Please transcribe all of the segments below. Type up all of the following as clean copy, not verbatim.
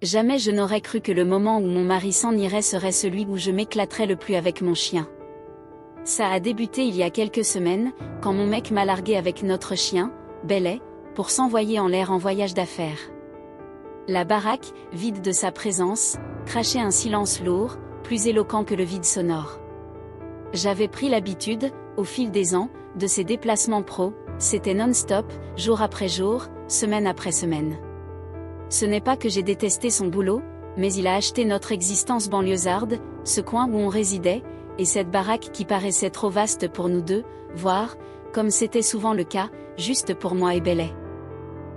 Jamais je n'aurais cru que le moment où mon mari s'en irait serait celui où je m'éclaterais le plus avec mon chien. Ça a débuté il y a quelques semaines, quand mon mec m'a largué avec notre chien, Bellet, pour s'envoyer en l'air en voyage d'affaires. La baraque, vide de sa présence, crachait un silence lourd, plus éloquent que le vide sonore. J'avais pris l'habitude, au fil des ans, de ces déplacements c'était non-stop, jour après jour, semaine après semaine. Ce n'est pas que j'ai détesté son boulot, mais il a acheté notre existence banlieusarde, ce coin où on résidait, et cette baraque qui paraissait trop vaste pour nous deux, voire, comme c'était souvent le cas, juste pour moi et Bellet.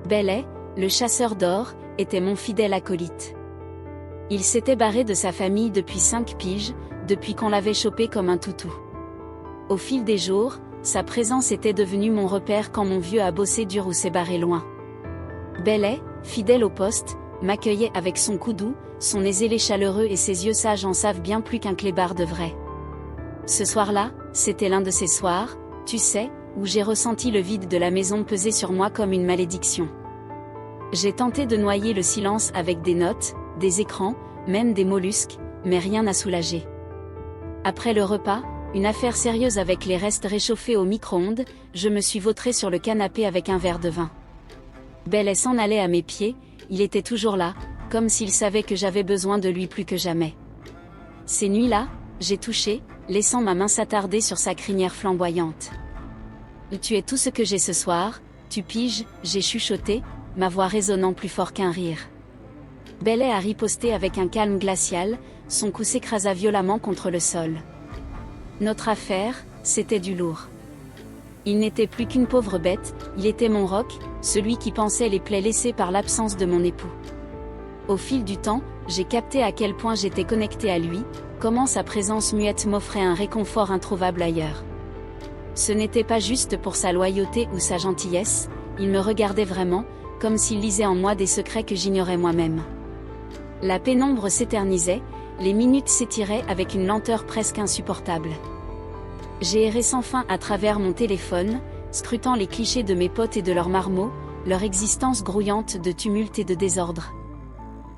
Bellet, le chasseur d'or, était mon fidèle acolyte. Il s'était barré de sa famille depuis 5 piges, depuis qu'on l'avait chopé comme un toutou. Au fil des jours, sa présence était devenue mon repère quand mon vieux a bossé dur ou s'est barré loin. Bellet, fidèle au poste, m'accueillait avec son cou doux, son nez ailé chaleureux et ses yeux sages en savent bien plus qu'un clébard devrait. Ce soir-là, c'était l'un de ces soirs, tu sais, où j'ai ressenti le vide de la maison peser sur moi comme une malédiction. J'ai tenté de noyer le silence avec des notes, des écrans, même des mollusques, mais rien n'a soulagé. Après le repas, une affaire sérieuse avec les restes réchauffés au micro-ondes, je me suis vautrée sur le canapé avec un verre de vin. Bellet s'en allait à mes pieds, il était toujours là, comme s'il savait que j'avais besoin de lui plus que jamais. Ces nuits-là, j'ai touché, laissant ma main s'attarder sur sa crinière flamboyante. « Tu es tout ce que j'ai ce soir, tu piges », j'ai chuchoté, ma voix résonnant plus fort qu'un rire. Bellet a riposté avec un calme glacial, son cou s'écrasa violemment contre le sol. Notre affaire, c'était du lourd. Il n'était plus qu'une pauvre bête, il était mon roc, celui qui pansait les plaies laissées par l'absence de mon époux. Au fil du temps, j'ai capté à quel point j'étais connectée à lui, comment sa présence muette m'offrait un réconfort introuvable ailleurs. Ce n'était pas juste pour sa loyauté ou sa gentillesse, il me regardait vraiment, comme s'il lisait en moi des secrets que j'ignorais moi-même. La pénombre s'éternisait, les minutes s'étiraient avec une lenteur presque insupportable. J'ai erré sans fin à travers mon téléphone, scrutant les clichés de mes potes et de leurs marmots, leur existence grouillante de tumulte et de désordre.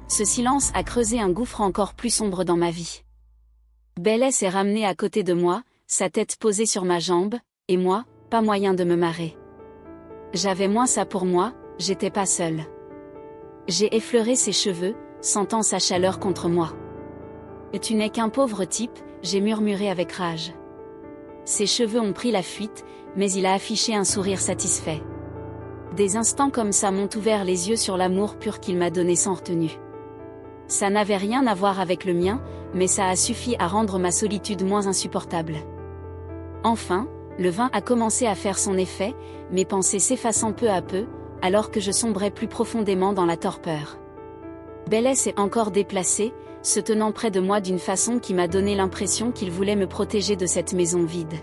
Ce silence a creusé un gouffre encore plus sombre dans ma vie. Bellet s'est ramené à côté de moi, sa tête posée sur ma jambe, et moi, pas moyen de me marrer. J'avais moins ça pour moi, j'étais pas seule. J'ai effleuré ses cheveux, sentant sa chaleur contre moi. « Tu n'es qu'un pauvre type », j'ai murmuré avec rage. Ses cheveux ont pris la fuite, mais il a affiché un sourire satisfait. Des instants comme ça m'ont ouvert les yeux sur l'amour pur qu'il m'a donné sans retenue. Ça n'avait rien à voir avec le mien, mais ça a suffi à rendre ma solitude moins insupportable. Enfin, le vin a commencé à faire son effet, mes pensées s'effaçant peu à peu, alors que je sombrais plus profondément dans la torpeur. Bellet s'est encore déplacé, se tenant près de moi d'une façon qui m'a donné l'impression qu'il voulait me protéger de cette maison vide.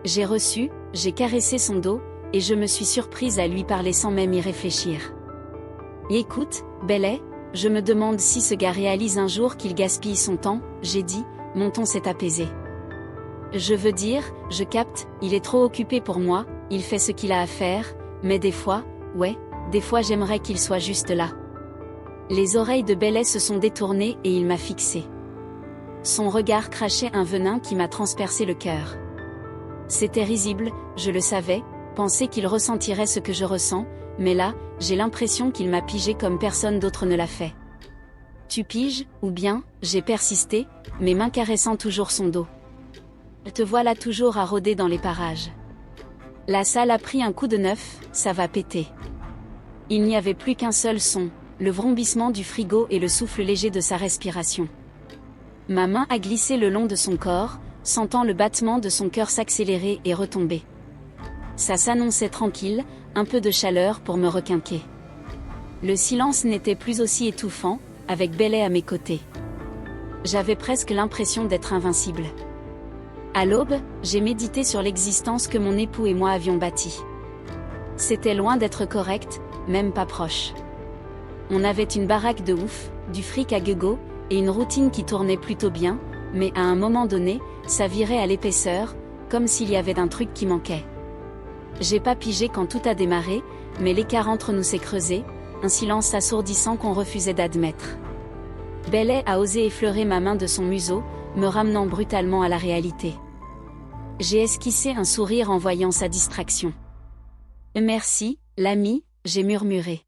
J'ai caressé son dos, et je me suis surprise à lui parler sans même y réfléchir. « Écoute, Bellet, je me demande si ce gars réalise un jour qu'il gaspille son temps », j'ai dit, mon ton s'est apaisé. Je veux dire, je capte, il est trop occupé pour moi, il fait ce qu'il a à faire, mais des fois j'aimerais qu'il soit juste là. Les oreilles de Bellet se sont détournées et il m'a fixé. Son regard crachait un venin qui m'a transpercé le cœur. C'était risible, je le savais, penser qu'il ressentirait ce que je ressens, mais là, j'ai l'impression qu'il m'a pigé comme personne d'autre ne l'a fait. Tu piges, ou bien, j'ai persisté, mes mains caressant toujours son dos. Te voilà toujours à rôder dans les parages. La salle a pris un coup de neuf, ça va péter. Il n'y avait plus qu'un seul son, le vrombissement du frigo et le souffle léger de sa respiration. Ma main a glissé le long de son corps, sentant le battement de son cœur s'accélérer et retomber. Ça s'annonçait tranquille, un peu de chaleur pour me requinquer. Le silence n'était plus aussi étouffant, avec Bellet à mes côtés. J'avais presque l'impression d'être invincible. À l'aube, j'ai médité sur l'existence que mon époux et moi avions bâtie. C'était loin d'être correct, même pas proche. On avait une baraque de ouf, du fric à gogo, et une routine qui tournait plutôt bien, mais à un moment donné, ça virait à l'épaisseur, comme s'il y avait un truc qui manquait. J'ai pas pigé quand tout a démarré, mais l'écart entre nous s'est creusé, un silence assourdissant qu'on refusait d'admettre. Bellet a osé effleurer ma main de son museau, me ramenant brutalement à la réalité. J'ai esquissé un sourire en voyant sa distraction. Merci, l'ami, j'ai murmuré.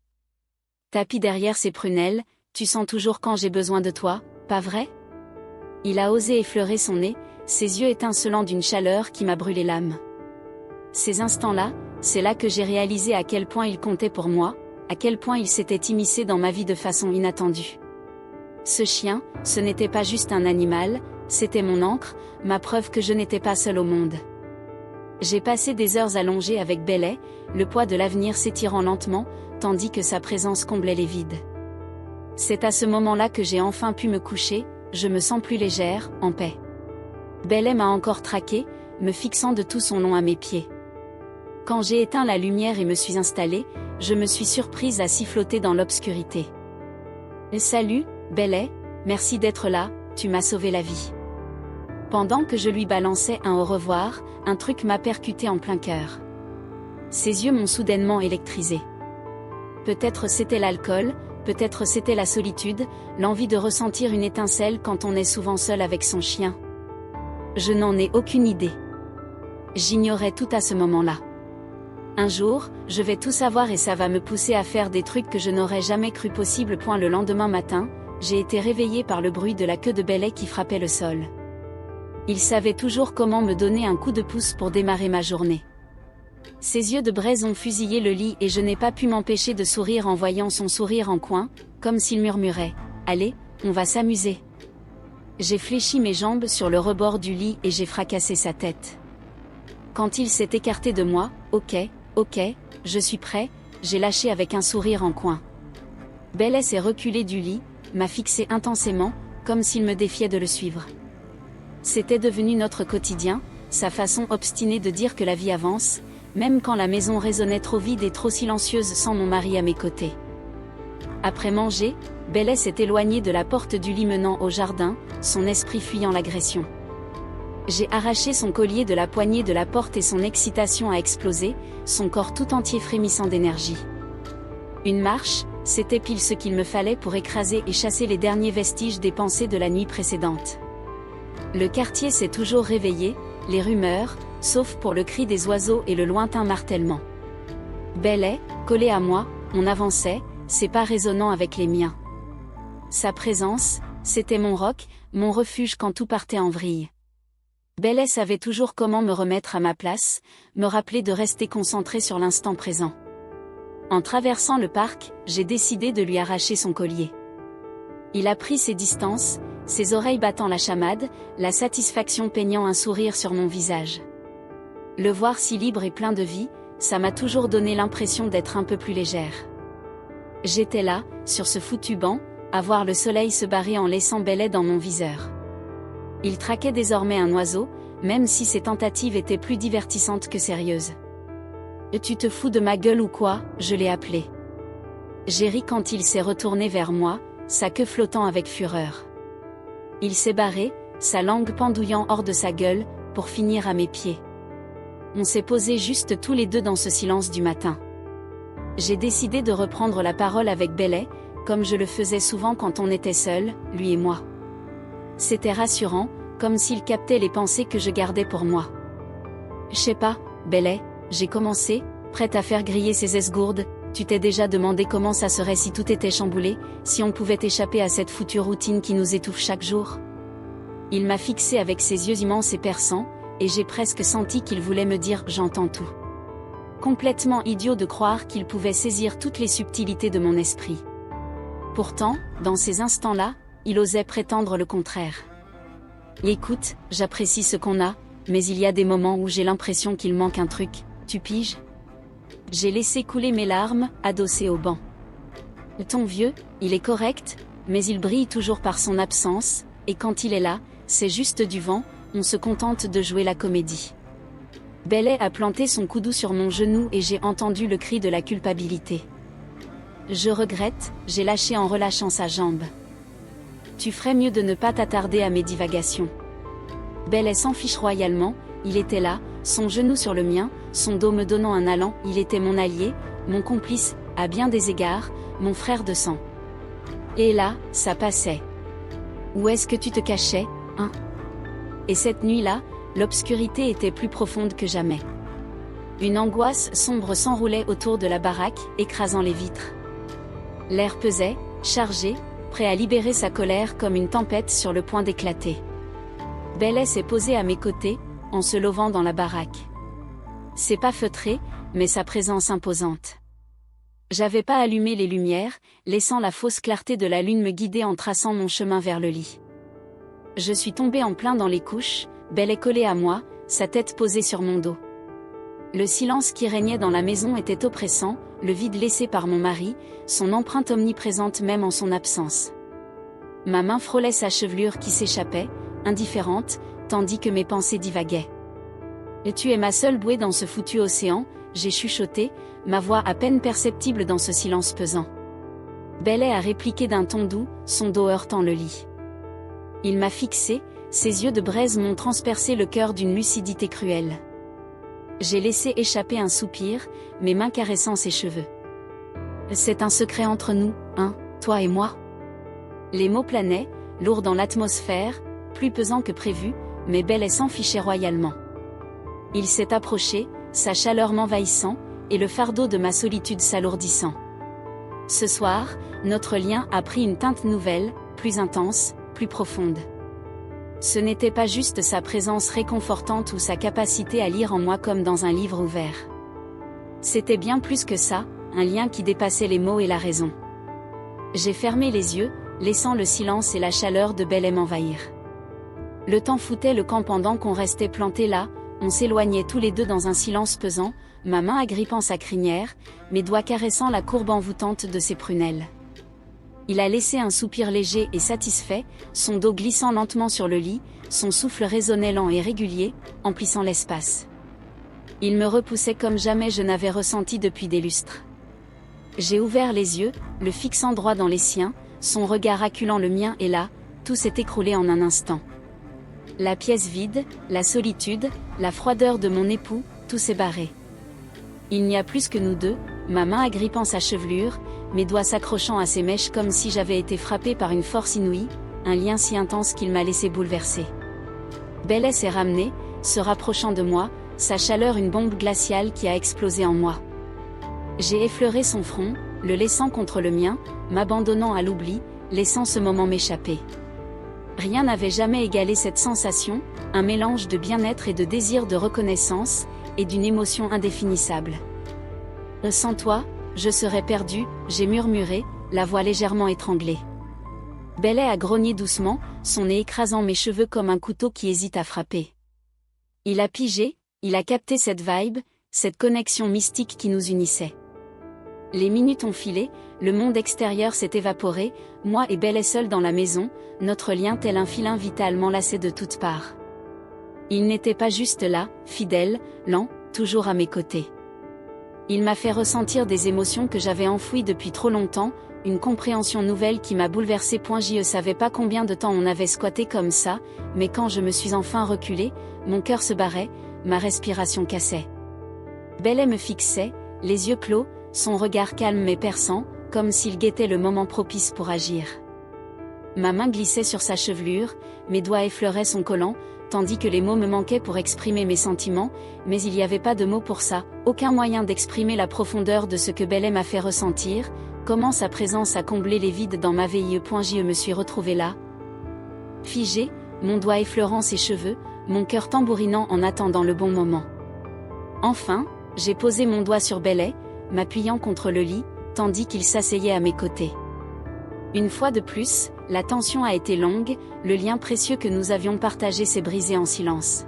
Tapi derrière ses prunelles, tu sens toujours quand j'ai besoin de toi, pas vrai? Il a osé effleurer son nez, ses yeux étincelants d'une chaleur qui m'a brûlé l'âme. Ces instants-là, c'est là que j'ai réalisé à quel point il comptait pour moi, à quel point il s'était immiscé dans ma vie de façon inattendue. Ce chien, ce n'était pas juste un animal, c'était mon ancre, ma preuve que je n'étais pas seule au monde. J'ai passé des heures allongées avec Bellet, le poids de l'avenir s'étirant lentement, tandis que sa présence comblait les vides. C'est à ce moment-là que j'ai enfin pu me coucher, je me sens plus légère, en paix. Bellet m'a encore traqué, me fixant de tout son long à mes pieds. Quand j'ai éteint la lumière et me suis installée, je me suis surprise à siffloter dans l'obscurité. Salut, Bellet, merci d'être là, tu m'as sauvé la vie. Pendant que je lui balançais un au revoir, un truc m'a percuté en plein cœur. Ses yeux m'ont soudainement électrisé. Peut-être c'était l'alcool, peut-être c'était la solitude, l'envie de ressentir une étincelle quand on est souvent seul avec son chien. Je n'en ai aucune idée. J'ignorais tout à ce moment-là. Un jour, je vais tout savoir et ça va me pousser à faire des trucs que je n'aurais jamais cru possible. Le lendemain matin, j'ai été réveillée par le bruit de la queue de Bellet qui frappait le sol. Il savait toujours comment me donner un coup de pouce pour démarrer ma journée. Ses yeux de braise ont fusillé le lit et je n'ai pas pu m'empêcher de sourire en voyant son sourire en coin, comme s'il murmurait « Allez, on va s'amuser ». J'ai fléchi mes jambes sur le rebord du lit et j'ai fracassé sa tête. Quand il s'est écarté de moi, « Ok, je suis prêt », j'ai lâché avec un sourire en coin. Bellet s'est reculé du lit, m'a fixé intensément, comme s'il me défiait de le suivre. C'était devenu notre quotidien, sa façon obstinée de dire que la vie avance, même quand la maison résonnait trop vide et trop silencieuse sans mon mari à mes côtés. Après manger, Bellet s'est éloigné de la porte du lit menant au jardin, son esprit fuyant l'agression. J'ai arraché son collier de la poignée de la porte et son excitation a explosé, son corps tout entier frémissant d'énergie. Une marche, c'était pile ce qu'il me fallait pour écraser et chasser les derniers vestiges des pensées de la nuit précédente. Le quartier s'est toujours réveillé, les rumeurs, sauf pour le cri des oiseaux et le lointain martèlement. Bellet, collé à moi, on avançait, ses pas résonnant avec les miens. Sa présence, c'était mon roc, mon refuge quand tout partait en vrille. Bellet savait toujours comment me remettre à ma place, me rappeler de rester concentré sur l'instant présent. En traversant le parc, j'ai décidé de lui arracher son collier. Il a pris ses distances, ses oreilles battant la chamade, la satisfaction peignant un sourire sur mon visage. Le voir si libre et plein de vie, ça m'a toujours donné l'impression d'être un peu plus légère. J'étais là, sur ce foutu banc, à voir le soleil se barrer en laissant Bellet dans mon viseur. Il traquait désormais un oiseau, même si ses tentatives étaient plus divertissantes que sérieuses. « Tu te fous de ma gueule ou quoi ?» je l'ai appelé. J'ai ri quand il s'est retourné vers moi, sa queue flottant avec fureur. Il s'est barré, sa langue pendouillant hors de sa gueule, pour finir à mes pieds. On s'est posés juste tous les deux dans ce silence du matin. J'ai décidé de reprendre la parole avec Bellet, comme je le faisais souvent quand on était seuls, lui et moi. C'était rassurant, comme s'il captait les pensées que je gardais pour moi. « Je sais pas, Bellet », j'ai commencé, prête à faire griller ses esgourdes. Tu t'es déjà demandé comment ça serait si tout était chamboulé, si on pouvait échapper à cette foutue routine qui nous étouffe chaque jour? Il m'a fixé avec ses yeux immenses et perçants, et j'ai presque senti qu'il voulait me dire « j'entends tout ». Complètement idiot de croire qu'il pouvait saisir toutes les subtilités de mon esprit. Pourtant, dans ces instants-là, il osait prétendre le contraire. Écoute, j'apprécie ce qu'on a, mais il y a des moments où j'ai l'impression qu'il manque un truc, tu piges? J'ai laissé couler mes larmes, adossé au banc. Ton vieux, il est correct, mais il brille toujours par son absence, et quand il est là, c'est juste du vent, on se contente de jouer la comédie. Bellet a planté son coude sur mon genou et j'ai entendu le cri de la culpabilité. Je regrette, j'ai lâché en relâchant sa jambe. Tu ferais mieux de ne pas t'attarder à mes divagations. Bellet s'en fiche royalement, il était là, son genou sur le mien, son dos me donnant un allant, il était mon allié, mon complice, à bien des égards, mon frère de sang. Et là, ça passait. Où est-ce que tu te cachais, hein? Et cette nuit-là, l'obscurité était plus profonde que jamais. Une angoisse sombre s'enroulait autour de la baraque, écrasant les vitres. L'air pesait, chargé, prêt à libérer sa colère comme une tempête sur le point d'éclater. Bellet s'est posé à mes côtés, en se levant dans la baraque. C'est pas feutré, mais sa présence imposante. J'avais pas allumé les lumières, laissant la fausse clarté de la lune me guider en traçant mon chemin vers le lit. Je suis tombée en plein dans les couches, Bellet collé à moi, sa tête posée sur mon dos. Le silence qui régnait dans la maison était oppressant, le vide laissé par mon mari, son empreinte omniprésente même en son absence. Ma main frôlait sa chevelure qui s'échappait, indifférente, tandis que mes pensées divaguaient. « Et tu es ma seule bouée dans ce foutu océan », j'ai chuchoté, ma voix à peine perceptible dans ce silence pesant. Bellet a répliqué d'un ton doux, son dos heurtant le lit. Il m'a fixé, ses yeux de braise m'ont transpercé le cœur d'une lucidité cruelle. J'ai laissé échapper un soupir, mes mains caressant ses cheveux. « C'est un secret entre nous, hein, toi et moi ?» Les mots planaient, lourds dans l'atmosphère, plus pesants que prévu, mais Bellet s'en fichait royalement. Il s'est approché, sa chaleur m'envahissant, et le fardeau de ma solitude s'alourdissant. Ce soir, notre lien a pris une teinte nouvelle, plus intense, plus profonde. Ce n'était pas juste sa présence réconfortante ou sa capacité à lire en moi comme dans un livre ouvert. C'était bien plus que ça, un lien qui dépassait les mots et la raison. J'ai fermé les yeux, laissant le silence et la chaleur de Bellet m'envahir. Le temps foutait le camp pendant qu'on restait plantés là, on s'éloignait tous les deux dans un silence pesant, ma main agrippant sa crinière, mes doigts caressant la courbe envoûtante de ses prunelles. Il a laissé un soupir léger et satisfait, son dos glissant lentement sur le lit, son souffle résonnait lent et régulier, emplissant l'espace. Il me repoussait comme jamais je n'avais ressenti depuis des lustres. J'ai ouvert les yeux, le fixant droit dans les siens, son regard acculant le mien et là, tout s'est écroulé en un instant. La pièce vide, la solitude, la froideur de mon époux, tout s'est barré. Il n'y a plus que nous deux, ma main agrippant sa chevelure, mes doigts s'accrochant à ses mèches comme si j'avais été frappée par une force inouïe, un lien si intense qu'il m'a laissé bouleversée. Bellet s'est ramené, se rapprochant de moi, sa chaleur une bombe glaciale qui a explosé en moi. J'ai effleuré son front, le laissant contre le mien, m'abandonnant à l'oubli, laissant ce moment m'échapper. Rien n'avait jamais égalé cette sensation, un mélange de bien-être et de désir de reconnaissance, et d'une émotion indéfinissable. Sans toi, je serais perdue, j'ai murmuré, la voix légèrement étranglée. Bellet a grogné doucement, son nez écrasant mes cheveux comme un couteau qui hésite à frapper. Il a pigé, il a capté cette vibe, cette connexion mystique qui nous unissait. Les minutes ont filé, le monde extérieur s'est évaporé, moi et Bellet seuls dans la maison, notre lien tel un filin vital m'enlaçait de toutes parts. Il n'était pas juste là, fidèle, lent, toujours à mes côtés. Il m'a fait ressentir des émotions que j'avais enfouies depuis trop longtemps, une compréhension nouvelle qui m'a bouleversée. Je ne savais pas combien de temps on avait squatté comme ça, mais quand je me suis enfin reculée, mon cœur se barrait, ma respiration cassait. Bellet me fixait, les yeux clos, son regard calme mais perçant, comme s'il guettait le moment propice pour agir. Ma main glissait sur sa chevelure, mes doigts effleuraient son collant, tandis que les mots me manquaient pour exprimer mes sentiments, mais il n'y avait pas de mots pour ça, aucun moyen d'exprimer la profondeur de ce que Bellet m'a fait ressentir, comment sa présence a comblé les vides dans ma vie. Je me suis retrouvée là, figée, mon doigt effleurant ses cheveux, mon cœur tambourinant en attendant le bon moment. Enfin, j'ai posé mon doigt sur Bellet, m'appuyant contre le lit, tandis qu'il s'asseyait à mes côtés. Une fois de plus, la tension a été longue, le lien précieux que nous avions partagé s'est brisé en silence.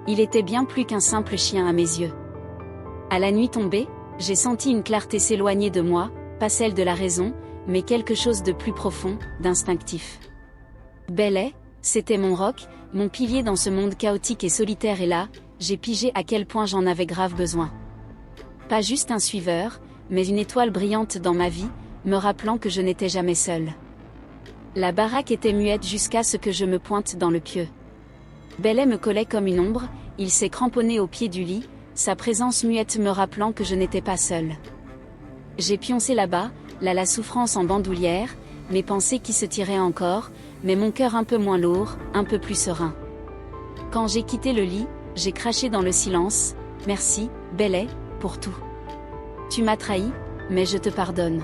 Il était bien plus qu'un simple chien à mes yeux. À la nuit tombée, j'ai senti une clarté s'éloigner de moi, pas celle de la raison, mais quelque chose de plus profond, d'instinctif. Bellet, c'était mon roc, mon pilier dans ce monde chaotique et solitaire, et là, j'ai pigé à quel point j'en avais grave besoin. Pas juste un suiveur, mais une étoile brillante dans ma vie, me rappelant que je n'étais jamais seule. La baraque était muette jusqu'à ce que je me pointe dans le pieu. Bellet me collait comme une ombre, il s'est cramponné au pied du lit, sa présence muette me rappelant que je n'étais pas seule. J'ai pioncé là-bas, là la souffrance en bandoulière, mes pensées qui se tiraient encore, mais mon cœur un peu moins lourd, un peu plus serein. Quand j'ai quitté le lit, j'ai craché dans le silence, « Merci, Bellet, pour tout. Tu m'as trahi, mais je te pardonne. »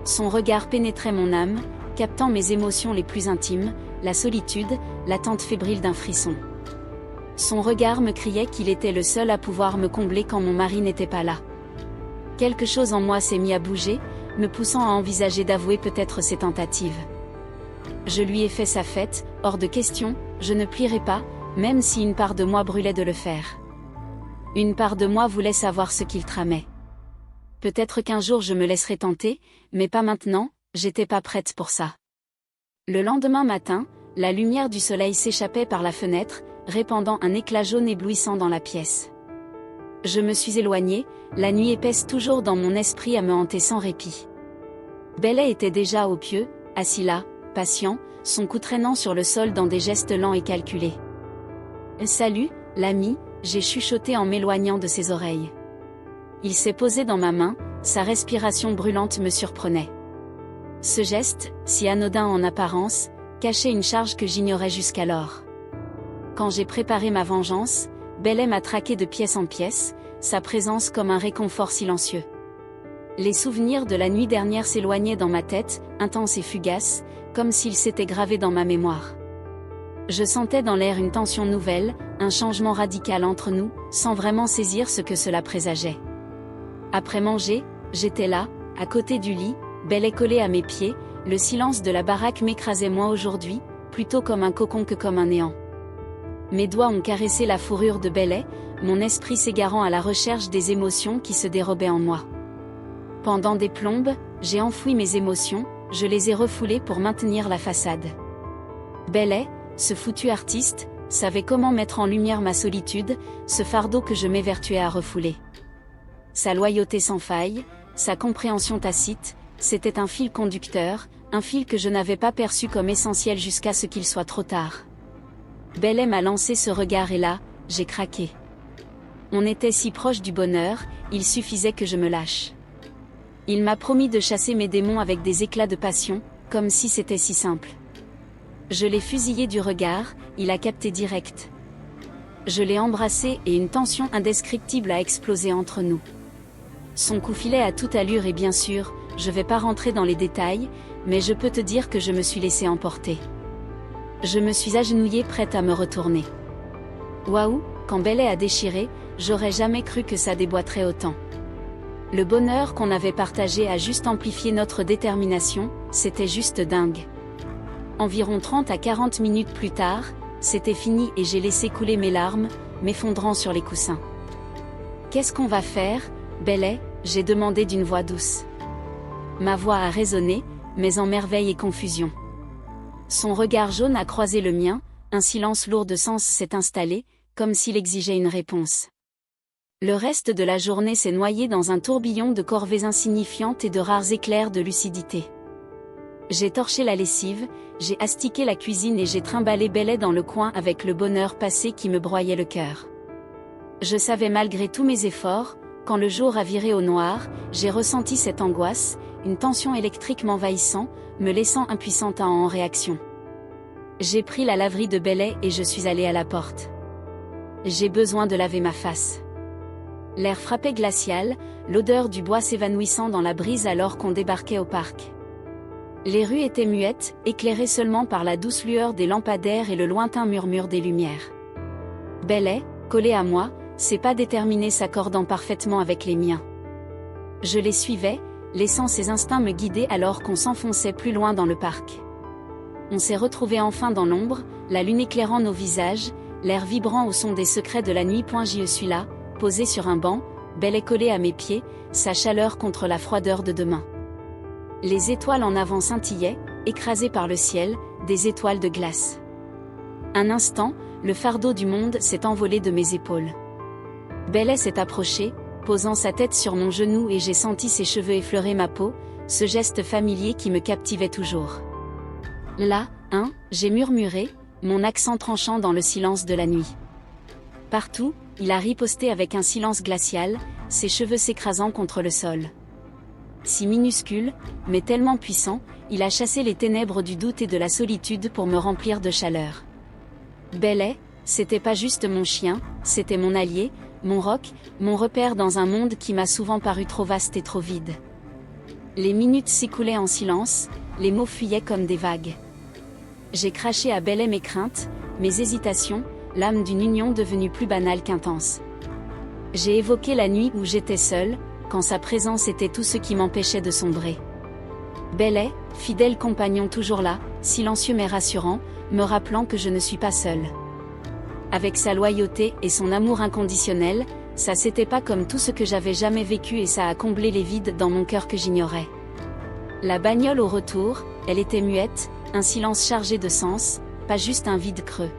Son regard pénétrait mon âme, captant mes émotions les plus intimes, la solitude, l'attente fébrile d'un frisson. Son regard me criait qu'il était le seul à pouvoir me combler quand mon mari n'était pas là. Quelque chose en moi s'est mis à bouger, me poussant à envisager d'avouer peut-être ses tentatives. Je lui ai fait sa fête, hors de question, je ne plierai pas, même si une part de moi brûlait de le faire. Une part de moi voulait savoir ce qu'il tramait. Peut-être qu'un jour je me laisserai tenter, mais pas maintenant, j'étais pas prête pour ça. Le lendemain matin, la lumière du soleil s'échappait par la fenêtre, répandant un éclat jaune éblouissant dans la pièce. Je me suis éloignée, la nuit épaisse toujours dans mon esprit à me hanter sans répit. Bellet était déjà au pieu, assis là, patient, son cou traînant sur le sol dans des gestes lents et calculés. « Salut, l'ami », j'ai chuchoté en m'éloignant de ses oreilles. Il s'est posé dans ma main, sa respiration brûlante me surprenait. Ce geste, si anodin en apparence, cachait une charge que j'ignorais jusqu'alors. Quand j'ai préparé ma vengeance, Bellet m'a traqué de pièce en pièce, sa présence comme un réconfort silencieux. Les souvenirs de la nuit dernière s'éloignaient dans ma tête, intenses et fugaces, comme s'ils s'étaient gravés dans ma mémoire. Je sentais dans l'air une tension nouvelle, un changement radical entre nous, sans vraiment saisir ce que cela présageait. Après manger, j'étais là, à côté du lit, Bellet collé à mes pieds, le silence de la baraque m'écrasait moins aujourd'hui, plutôt comme un cocon que comme un néant. Mes doigts ont caressé la fourrure de Bellet, mon esprit s'égarant à la recherche des émotions qui se dérobaient en moi. Pendant des plombes, j'ai enfoui mes émotions, je les ai refoulées pour maintenir la façade. Bellet, ce foutu artiste, savait comment mettre en lumière ma solitude, ce fardeau que je m'évertuais à refouler. Sa loyauté sans faille, sa compréhension tacite, c'était un fil conducteur, un fil que je n'avais pas perçu comme essentiel jusqu'à ce qu'il soit trop tard. Bellet m'a lancé ce regard et là, j'ai craqué. On était si proche du bonheur, il suffisait que je me lâche. Il m'a promis de chasser mes démons avec des éclats de passion, comme si c'était si simple. Je l'ai fusillé du regard, il a capté direct. Je l'ai embrassé et une tension indescriptible a explosé entre nous. Son coup filait à toute allure et bien sûr, je vais pas rentrer dans les détails, mais je peux te dire que je me suis laissé emporter. Je me suis agenouillée prête à me retourner. Waouh, quand Bellet a déchiré, j'aurais jamais cru que ça déboîterait autant. Le bonheur qu'on avait partagé a juste amplifié notre détermination, c'était juste dingue. Environ 30 à 40 minutes plus tard, c'était fini et j'ai laissé couler mes larmes, m'effondrant sur les coussins. « Qu'est-ce qu'on va faire, Bellet ?» j'ai demandé d'une voix douce. Ma voix a résonné, mais en merveille et confusion. Son regard jaune a croisé le mien, un silence lourd de sens s'est installé, comme s'il exigeait une réponse. Le reste de la journée s'est noyé dans un tourbillon de corvées insignifiantes et de rares éclairs de lucidité. J'ai torché la lessive, j'ai astiqué la cuisine et j'ai trimballé Bellet dans le coin avec le bonheur passé qui me broyait le cœur. Je savais malgré tous mes efforts, quand le jour a viré au noir, j'ai ressenti cette angoisse, une tension électrique m'envahissant, me laissant impuissante en réaction. J'ai pris la laverie de Bellet et je suis allée à la porte. J'ai besoin de laver ma face. L'air frappait glacial, l'odeur du bois s'évanouissant dans la brise alors qu'on débarquait au parc. Les rues étaient muettes, éclairées seulement par la douce lueur des lampadaires et le lointain murmure des lumières. Bellet, collé à moi, ses pas déterminés s'accordant parfaitement avec les miens. Je les suivais, laissant ses instincts me guider alors qu'on s'enfonçait plus loin dans le parc. On s'est retrouvés enfin dans l'ombre, la lune éclairant nos visages, l'air vibrant au son des secrets de la nuit. Je suis là, posé sur un banc, Bellet collé à mes pieds, sa chaleur contre la froideur de demain. Les étoiles en avant scintillaient, écrasées par le ciel, des étoiles de glace. Un instant, le fardeau du monde s'est envolé de mes épaules. Bellet s'est approché, posant sa tête sur mon genou et j'ai senti ses cheveux effleurer ma peau, ce geste familier qui me captivait toujours. Là, hein, j'ai murmuré, mon accent tranchant dans le silence de la nuit. Partout, il a riposté avec un silence glacial, ses cheveux s'écrasant contre le sol. si minuscule, mais tellement puissant, il a chassé les ténèbres du doute et de la solitude pour me remplir de chaleur. Bellet, c'était pas juste mon chien, c'était mon allié, mon roc, mon repère dans un monde qui m'a souvent paru trop vaste et trop vide. Les minutes s'écoulaient en silence, les mots fuyaient comme des vagues. J'ai craché à Bellet mes craintes, mes hésitations, l'âme d'une union devenue plus banale qu'intense. J'ai évoqué la nuit où j'étais seule, quand sa présence était tout ce qui m'empêchait de sombrer. Bellet, fidèle compagnon toujours là, silencieux mais rassurant, me rappelant que je ne suis pas seule. Avec sa loyauté et son amour inconditionnel, ça c'était pas comme tout ce que j'avais jamais vécu et ça a comblé les vides dans mon cœur que j'ignorais. La bagnole au retour, elle était muette, un silence chargé de sens, pas juste un vide creux.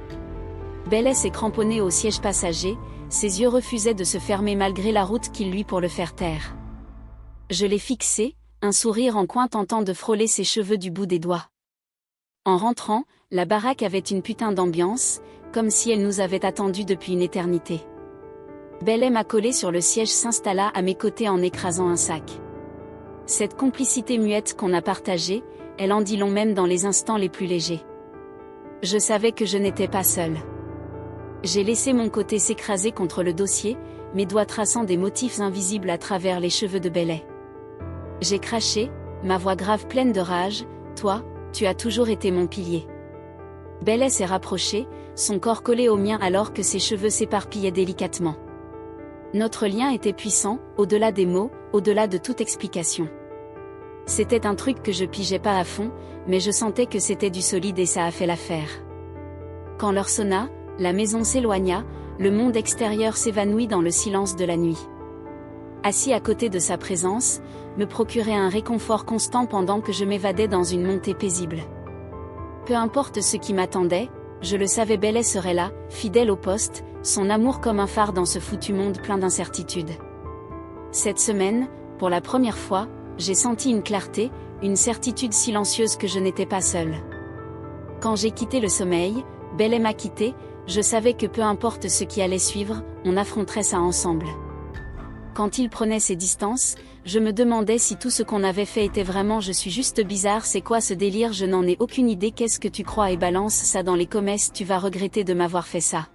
Bellet s'est cramponné au siège passager, ses yeux refusaient de se fermer malgré la route qu'il lui pour le faire taire. Je l'ai fixé, un sourire en coin tentant de frôler ses cheveux du bout des doigts. En rentrant, la baraque avait une putain d'ambiance, comme si elle nous avait attendus depuis une éternité. Bellet m'a collé sur le siège, s'installa à mes côtés en écrasant un sac. Cette complicité muette qu'on a partagée, elle en dit long même dans les instants les plus légers. Je savais que je n'étais pas seule. J'ai laissé mon côté s'écraser contre le dossier, mes doigts traçant des motifs invisibles à travers les cheveux de Bellet. J'ai craché, ma voix grave pleine de rage, « Toi, tu as toujours été mon pilier. » Bellet s'est rapproché, son corps collé au mien alors que ses cheveux s'éparpillaient délicatement. Notre lien était puissant, au-delà des mots, au-delà de toute explication. C'était un truc que je pigeais pas à fond, mais je sentais que c'était du solide et ça a fait l'affaire. Quand l'heure sonna, la maison s'éloigna, le monde extérieur s'évanouit dans le silence de la nuit. Assis à côté de sa présence, me procurait un réconfort constant pendant que je m'évadais dans une montée paisible. Peu importe ce qui m'attendait, je le savais, Bellet serait là, fidèle au poste, son amour comme un phare dans ce foutu monde plein d'incertitudes. Cette semaine, pour la première fois, j'ai senti une clarté, une certitude silencieuse que je n'étais pas seule. Quand j'ai quitté le sommeil, Bellet m'a quitté, je savais que peu importe ce qui allait suivre, on affronterait ça ensemble. Quand il prenait ses distances, je me demandais si tout ce qu'on avait fait était vraiment « je suis juste bizarre, c'est quoi ce délire, je n'en ai aucune idée, qu'est-ce que tu crois et balance ça dans les comments, tu vas regretter de m'avoir fait ça ».